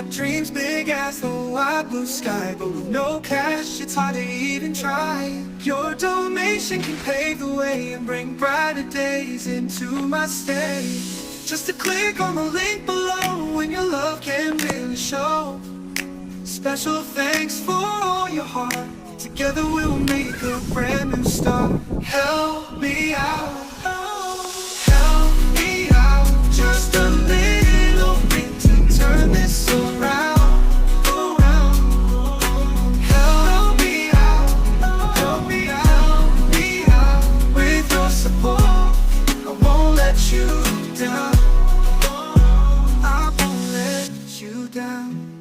Dreams big as the wide blue sky, but with no cash, it's hard to even try. Your donation can pave the way and bring brighter days into my stay. Just a click on the link below, and your love can really show. Special thanks for all your heart. Together we'll make a brand new start. Help me out. Help me out. Just a little bit to turn this around. Help me out. Help me out. Help me out. With your support, I won't let you down. I won't let you down.